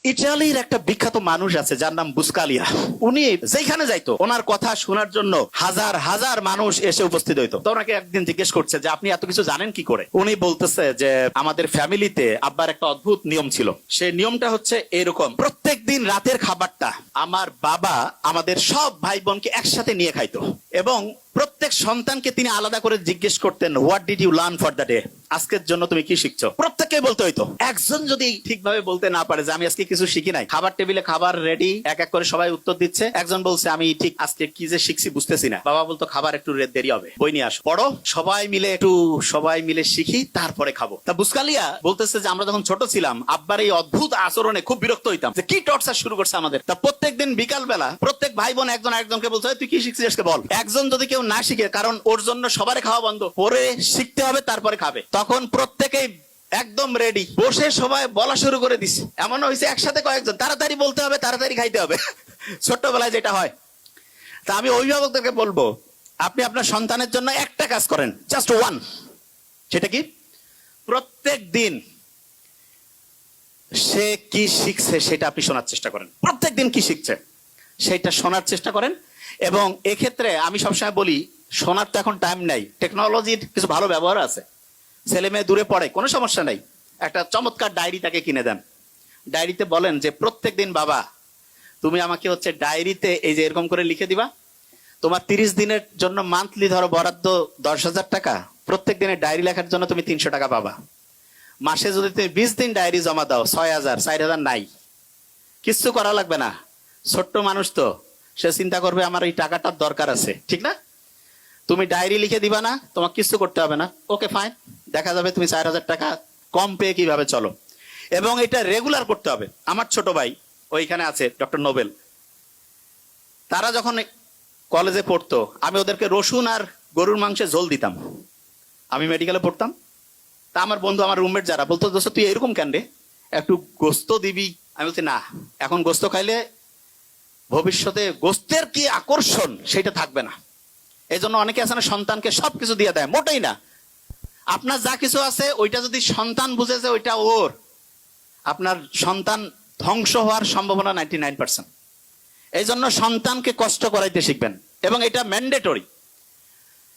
ইটালির একটা বিখ্যাত মানুষ আছে যার নাম বুসকালিয়া। উনি যেখানে যাইতো ওনার কথা শোনার জন্য হাজার হাজার মানুষ এসে উপস্থিত হইতো। তো ওনাকে একদিন জিজ্ঞেস করছে যে আপনি এত কিছু জানেন কি করে। উনি বলতেছে যে আমাদের ফ্যামিলিতে আব্বার একটা অদ্ভুত নিয়ম ছিল। সেই নিয়মটা হচ্ছে এরকম, প্রত্যেক দিন রাতের খাবারটা আমার বাবা আমাদের সব ভাই বোনকে একসাথে নিয়ে খাইতো এবং প্রত্যেক সন্তানকে তিনি আলাদা করে জিজ্ঞেস করতেন, what did you learn for the day? আজকের জন্য তুমি কি শিখছো? প্রত্যেককে বলতে হইতো। একজন যদি ঠিকভাবে বলতে না পারে যে আমি আজকে কিছু শিখি নাই, খাবার টেবিলে খাবার রেডি, এক এক করে সবাই উত্তর দিচ্ছে, একজন বলছে আমি ঠিক আজকে কি যে শিখছি বুঝতেছি না, বাবা বলতো খাবার একটু দেরি হবে, বই নিয়ে আসো, পড়ো, সবাই মিলে শিখি তারপরে খাবো। তা বুসকালিয়া বলতেছে যে আমরা যখন ছোট ছিলাম আব্বার এই অদ্ভুত আচরণে খুব বিরক্ত হইতাম যে কি টর্চার শুরু করছে আমাদের। তা প্রত্যেকদিন বিকাল বেলা প্রত্যেক ভাই বোন একজন আরেকজনকে বলছে তুই কি শিখছিস আজকে বল। একজন যদি কেউ না শিখে, কারণ ওর জন্য সবারই খাওয়া বন্ধ, পরে শিখতে হবে তারপরে খাবে, তখন প্রত্যেকেই একদম রেডি বসে সবাই বলা শুরু করে দিছে। এমন হয়েছে একসাথে কয়েকজন, তাড়াতাড়ি বলতে হবে, তাড়াতাড়ি খাইতে হবে, ছোট্টবেলায় যেটা হয়। তা আমি অভিভাবকদেরকে বলবো, আপনি আপনার সন্তানের জন্য একটা কাজ করেন, জাস্ট ওয়ান। সেটা কি? প্রত্যেক দিন সে কি শিখছে সেটা আপনি শোনার চেষ্টা করেন। প্রত্যেক দিন কি শিখছে সেটা শোনার চেষ্টা করেন। এবং এক্ষেত্রে আমি সবসময় বলি, শোনার তো এখন টাইম নাই, টেকনোলজির কিছু ভালো ব্যবহার আছে। ছেলে মেয়ে দূরে পড়ে, কোনো সমস্যা নাই, একটা চমৎকার ডায়েরি তাকে কিনে দেন। ডায়েরিতে বলেন যে প্রত্যেক দিন বাবা তুমি আমাকে হচ্ছে ডায়েরিতে এই যে এরকম করে লিখে দিবা, তোমার 30 দিনের জন্য মান্থলি ধরো বরাদ্দ 10,000 টাকা, প্রত্যেক দিনের ডায়েরি লেখার জন্য তুমি 300 টাকা পাবা। মাসে যদি তুমি 20 দিন ডায়েরি জমা দাও 6,000, 4,000 নাই, কিচ্ছু করা লাগবে না। ছোট্ট মানুষ তো, সে চিন্তা করবে আমার এই টাকাটার দরকার আছে, ঠিক না? তুমি ডায়েরি লিখে দিবা না, তোমাকে কিছু করতে হবে না, ওকে ফাইন, দেখা যাবে তুমি 4,000 টাকা কম পেয়ে কিভাবে চলো। এবং এটা রেগুলার করতে হবে। আমার ছোট ভাই ওইখানে আছে, ডক্টর নোবেল, তারা যখন কলেজে পড়তো আমি ওদেরকে রসুন আর গরুর মাংসে ঝোল দিতাম। আমি মেডিকেলে পড়তাম, তা আমার বন্ধু, আমার রুমমেট যারা বলতো, দোস্ত তুই এরকম কেন রে, একটু গোস্ত দিবি। আমি বলছি না, এখন গোস্ত খাইলে ভবিষ্যতে গোস্তের কি আকর্ষণ সেটা থাকবে না। এই জন্য অনেকে আছে না, সন্তানকে সবকিছু দিয়ে দেয়, মোটেই না। আপনার যা কিছু আছে ওইটা যদি সন্তান বুঝেছে ওইটা ওর, আপনার সন্তান ধ্বংস হওয়ার সম্ভাবনা 99%। এই জন্য সন্তানকে কষ্ট করাইতে শিখবেন এবং এটা ম্যান্ডেটরি।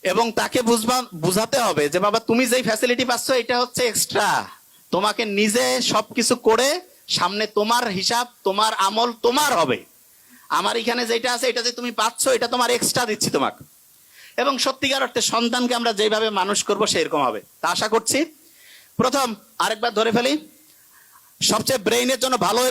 এবং তাকে বুঝাতে হবে যে বাবা তুমি যেই ফ্যাসিলিটি পাচ্ছ এটা হচ্ছে এক্সট্রা, তোমাকে নিজে সবকিছু করে সামনে তোমার হিসাব, তোমার আমল তোমার হবে। আমার এখানে যেটা আছে এটা যে তুমি পাচ্ছ এটা তোমার এক্সট্রা দিচ্ছি তোমাকে। এবং সত্যিকার অর্থে সন্তানকে আমরা যেভাবে মানুষ করবো সেরকম হবে। তা আশা করছি। প্রথম আরেকবার ধরে ফেলি, সবচেয়ে ব্রেইনের জন্য ভালো